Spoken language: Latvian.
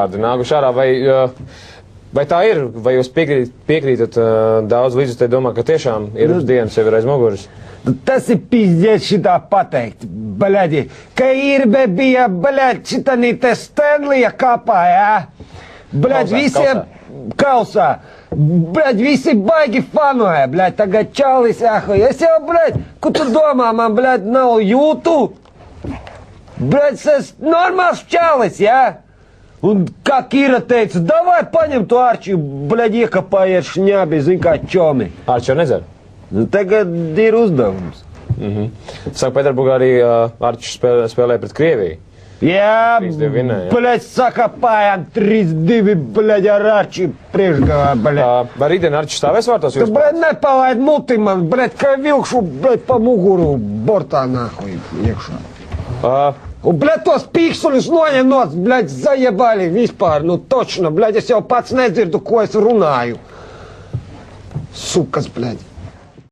Nākuši ārā, vai tā ir, vai jūs piekrītat daudz līdzjutēji domā, ka tiešām ir uz dienas jau ir aiz muguras? Tas ir pizdiet šitā pateikt, bļaļi, ka Irbe bija, bļaļ, šitani te Stanlija kapā, jā? Bļaļ, visiem kausā. Bļaļ, visi baigi fanoja, bļaļ, tagad čalis, jāhoja. Es jau, bļaļ, ko tu domā, man, bļaļ, nav jūtu? Bļaļ, es normāls čalis, jā? Un kā Kira teica, davai paņem to Arčiju, bļaļ, iekapājiet šņābi, zin kā čomi. Arči jau nedzer? Nu, tagad ir uzdevums. Saka, Pēterburgā arī Arčis spēlē pret Krieviju. Jā, 3-2 vinēja. bļaļ, sakapājām 3-2, bļaļ, ar Arčiju priekšgavā, bļaļ. Vai rītdien Arčis stāvēs vārtos? Tu, bļaļ, nepalaid muti man, bļaļ, kā vilkšu, bļaļ, pa muguru bortā nāhuj, iekšā. Un, bļaļ, tos pīksuļus noņem nos, bļaļ, zajebali vispār, nu točno, bļaļ, es jau pats nedzirdu, ko es runāju. Sukas, bļaļ.